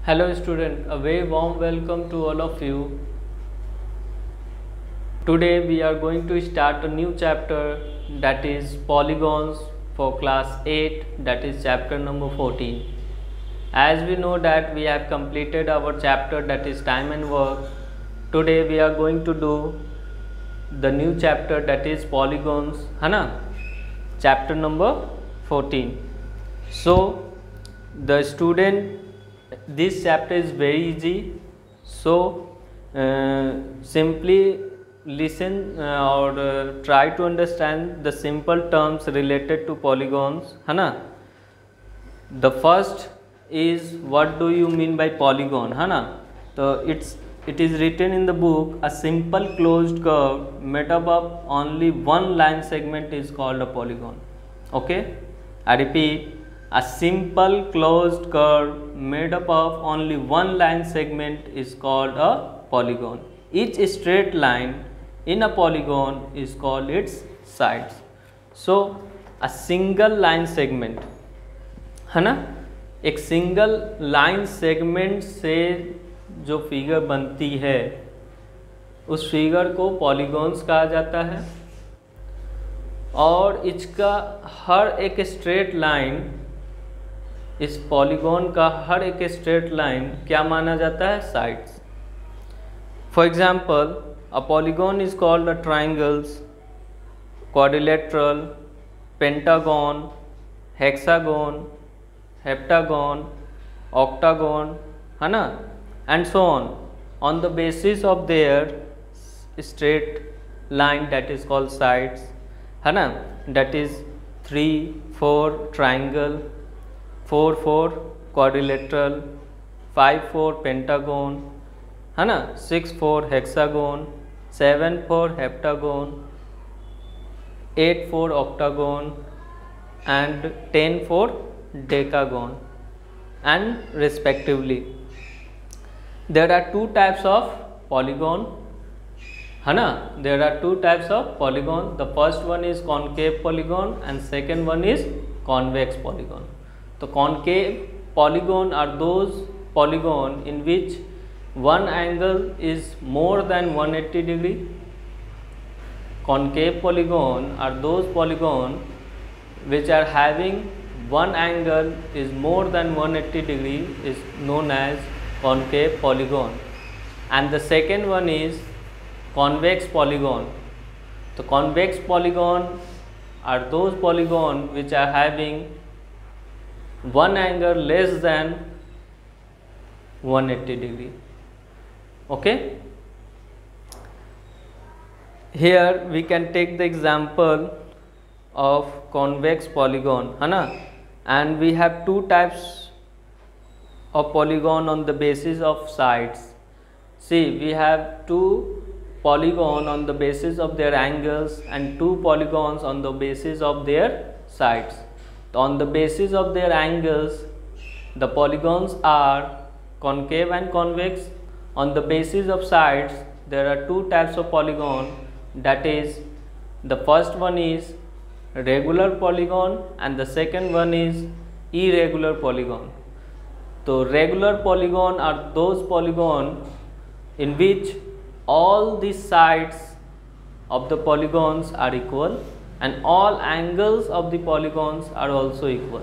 Hello student, a very warm welcome to all of you. Today we are going to start a new chapter, that is polygons for class 8, that is chapter number 14. As we know that we have completed our chapter, that is time and work. Today we are going to do the new chapter, that is polygons, chapter number 14. So the student, this chapter is very easy, so simply listen or try to understand the simple terms related to polygons. The first is, what do you mean by polygon? So it is written in the book, a simple closed curve made up of only one line segment is called a polygon. Okay, I repeat, a simple closed curve made up of only one line segment is called a polygon. Each straight line in a polygon is called its sides. So a single line segment, है ना, एक single line segment से जो figure बनती है उस figure को polygons कहा जाता है, और इसका हर एक स्ट्रेट लाइन, इस पॉलीगॉन का हर एक स्ट्रेट लाइन क्या माना जाता है? Sides. For example, a polygon is called a triangles, quadrilateral, pentagon, hexagon, heptagon, octagon, है ना, and so on the basis of their straight line that is called sides, है ना, that is 3-4 triangle, 4-4 quadrilateral, 5-4 pentagon, है ना, 6-4 hexagon, 7-4 heptagon, 8-4 octagon and 10-4 decagon, and respectively. There are two types of polygon, है ना, there are two types of polygon. The first one is concave polygon and second one is convex polygon. So concave polygon are those polygon in which one angle is more than 180 degree. Concave polygon are those polygon which are having one angle is more than 180 degree is known as concave polygon. And the second one is convex polygon. So convex polygon are those polygon which are having one angle less than 180 degree. Okay, here we can take the example of convex polygon, है ना, and we have two types of polygon on the basis of sides. See, we have two polygon on the basis of their angles and two polygons on the basis of their sides. On the basis of their angles, the polygons are concave and convex. On the basis of sides, there are two types of polygon, that is, the first one is regular polygon and the second one is irregular polygon. So regular polygon are those polygon in which all the sides of the polygons are equal and all angles of the polygons are also equal.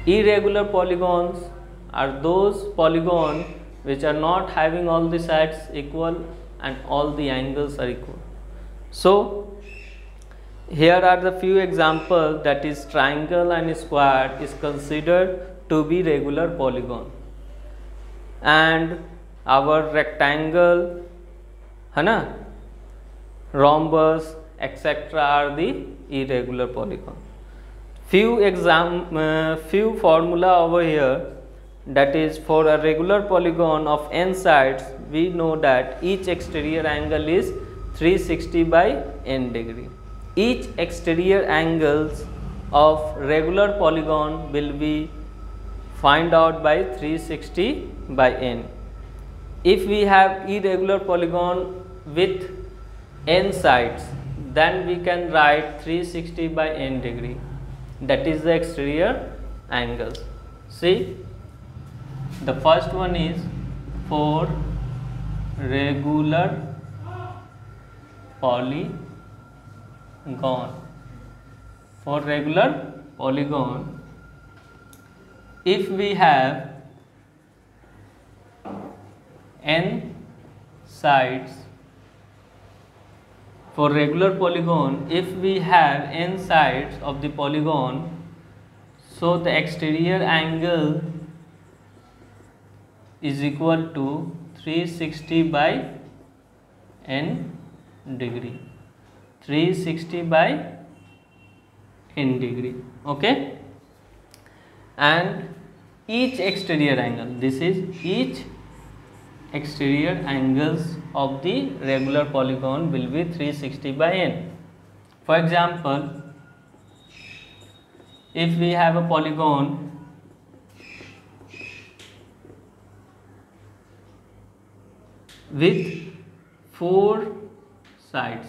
Irregular polygons are those polygon which are not having all the sides equal and all the angles are equal. So here are the few examples, that is triangle and square is considered to be regular polygon, and our rectangle, है ना, rhombus, etc. are the irregular polygon. Few formula over here, that is, for a regular polygon of n sides, we know that each exterior angle is 360 by n degree. Each exterior angles of regular polygon will be find out by 360 by n. If we have irregular polygon with n sides, then we can write 360 by n degree, that is the exterior angles. See, The first one is for regular polygon. For regular polygon, if we have n sides, for regular polygon, if we have n sides of the polygon, so the exterior angle is equal to 360 by n degree. 360 by n degree. Okay, and each exterior angle, this is each exterior angles of the regular polygon will be 360 by n. For example, if we have a polygon with 4 sides,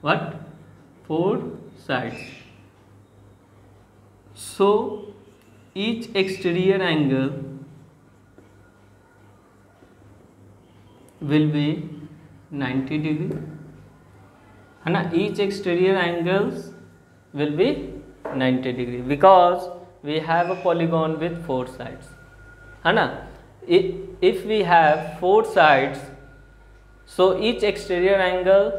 what? 4 sides. So each exterior angle will be 90 degree, है ना? Each exterior angles will be 90 degree because we have a polygon with 4 sides, है ना? If we have 4 sides, so each exterior angle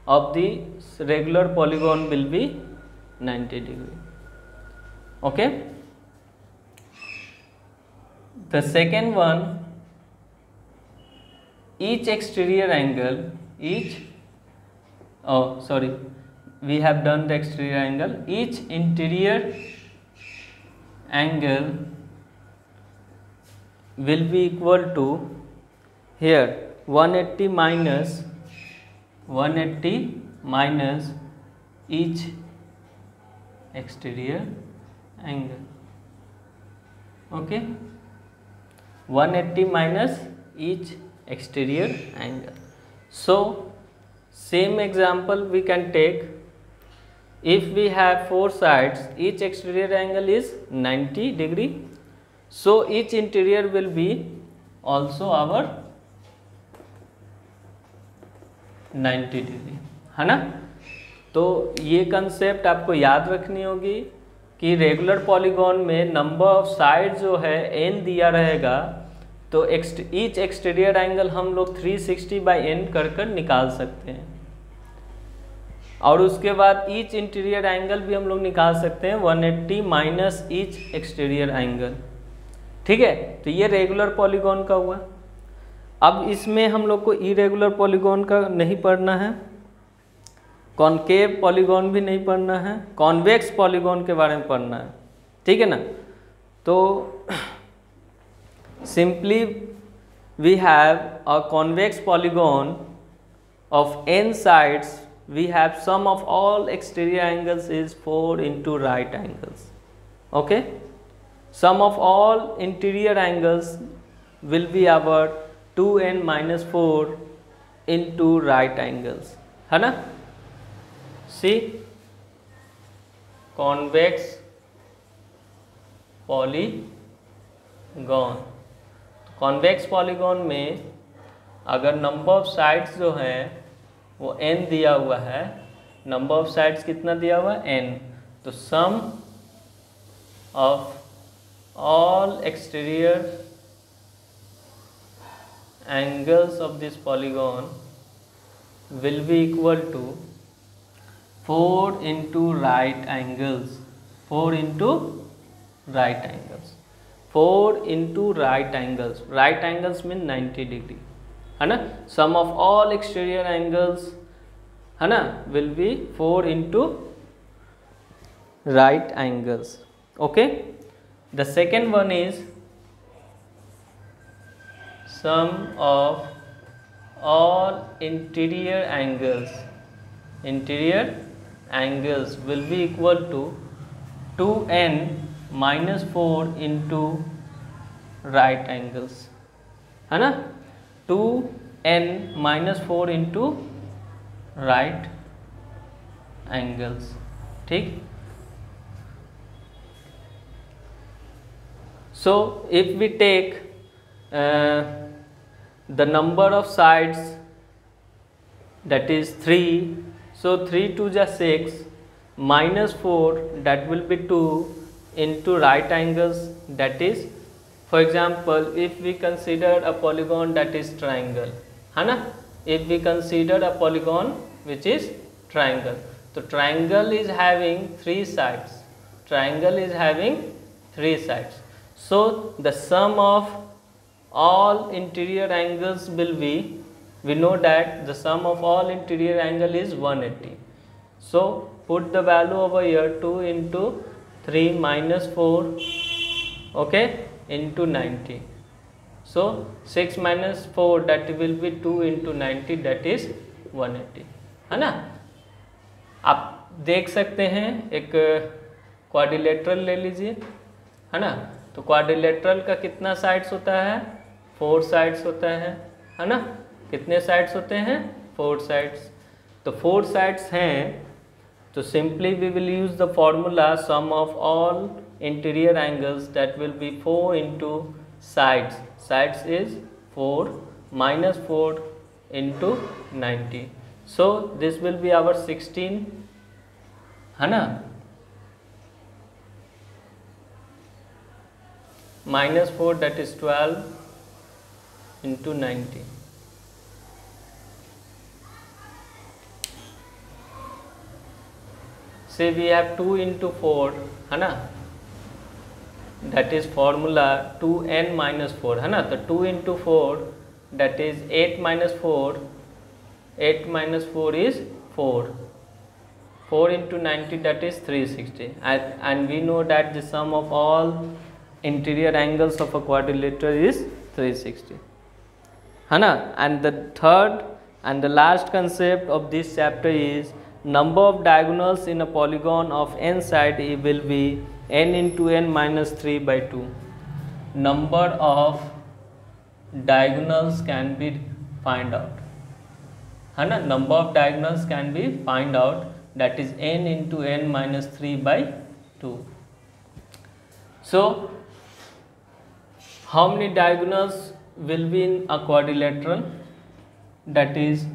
of the regular polygon will be 90 degree. Okay, the second one, each exterior angle, we have done the exterior angle. Each interior angle will be equal to, here 180 minus each exterior angle. Okay, 180 minus each exterior angle. So same example we can take. If we have 4 sides, each exterior angle is 90 degree, so each interior will be also our 90 degree, है ना? तो ये concept आपको याद रखनी होगी कि regular polygon में नंबर ऑफ साइड जो है n दिया रहेगा, तो ईच एक्सटीरियर एंगल हम लोग 360 बाई n कर निकाल सकते हैं, और उसके बाद ईच इंटीरियर एंगल भी हम लोग निकाल सकते हैं 180 माइनस ईच एक्सटीरियर एंगल. ठीक है, तो ये रेगुलर पॉलीगॉन का हुआ. अब इसमें हम लोग को इरेगुलर पॉलीगॉन का नहीं पढ़ना है, कॉनकेव पॉलीगॉन भी नहीं पढ़ना है, कॉन्वेक्स पॉलीगॉन के बारे में पढ़ना है. ठीक है ना? तो simply we have a convex polygon of n sides. We have sum of all exterior angles is 4 into right angles. Okay, sum of all interior angles will be our 2n minus 4 into right angles, है ना? See, convex polygon. convex polygon में अगर number of sides जो हैं वो n दिया हुआ है, नंबर ऑफ साइड्स कितना दिया हुआ है? n. तो sum of all exterior angles of this polygon will be equal to 4 into right angles. 4 into right angles. 4 into right angles. Right angles mean 90 degree. है ना? Sum of all exterior angles, है ना, will be 4 into right angles. Okay. The second one is sum of all interior angles. Interior angles will be equal to 2n minus 4 into right angles, है ना? 2n minus 4 into right angles. ठीक. So if we take the number of sides, that is 3, so 3 2 ja 6 minus 4, that will be 2 into right angles, that is, for example, if we consider a polygon that is triangle, है ना, if we consider a polygon which is triangle, so triangle is having 3 sides, triangle is having 3 sides, so the sum of all interior angles will be, we know that the sum of all interior angle is 180. So put the value over here, 2 into 3 minus 4, okay, into 90. So 6 minus 4, that will be 2 into 90, that is 180, है ना। आप देख सकते हैं एक quadrilateral ले लीजिए, है ना, तो क्वाड्रिलेटरल का कितना साइड्स होता है, 4 साइड्स होता है ना, कितने साइड्स होते हैं, 4 साइड्स, तो 4 साइड्स हैं, तो simply we will use the formula sum of all interior angles, that will be 4 into sides, sides is 4 minus 4 into 90, so this will be our 16, है ना, minus 4, that is 12 into 90. Say we have 2 into 4, है ना, that is formula 2n minus 4, है ना, तो 2 into 4, that is 8 minus 4, 8 minus 4 is 4, 4 into 90, that is 360, and we know that the sum of all interior angles of a quadrilateral is 360, है ना। And the third and the last concept of this chapter is number of diagonals in a polygon of n side will be n into n minus 3 by 2. Number of diagonals can be find out, है ना, number of diagonals can be find out, that is n into n minus 3 by 2. So how many diagonals will be in a quadrilateral, that is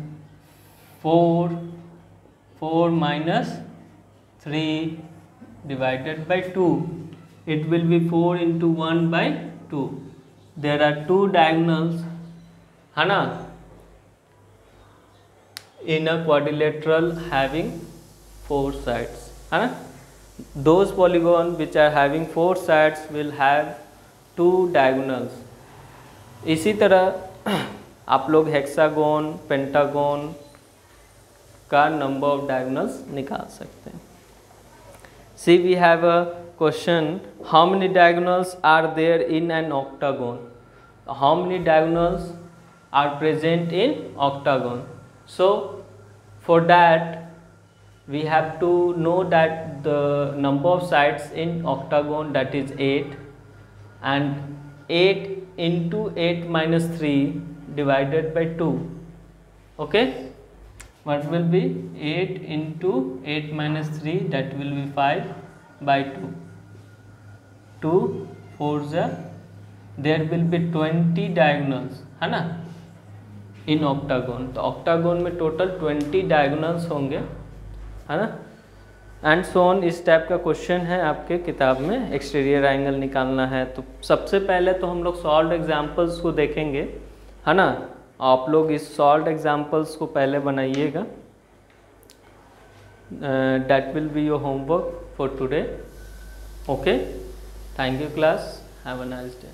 4 minus 3 divided by 2, it will be 4 into 1 by 2, there are 2 diagonals, है ना, in a quadrilateral having 4 sides, है ना, those polygons which are having 4 sides will have 2 diagonals. इसी तरह आप लोग hexagon, pentagon का number of diagonals निकाल सकते हैं. See, we have a question, how many diagonals are there in an octagon? How many diagonals are present in octagon? So for that we have to know that the number of sides in octagon, that is 8, and 8 into 8 minus 3 divided by 2. Okay, what will be 8 into 8 minus 3, that will be 5 by 2. 2 4s are, there will be 20 diagonals, है ना, इन octagon. तो octagon में total 20 diagonals होंगे, है ना, and so on. इस type का question है आपके किताब में, एक्सटीरियर एंगल निकालना है. तो सबसे पहले तो हम लोग सॉल्व्ड एग्जांपल्स को देखेंगे, है ना. आप लोग इस सॉल्व्ड एग्जांपल्स को पहले बनाइएगा. That will be your homework for today. Okay, thank you class, have a nice day.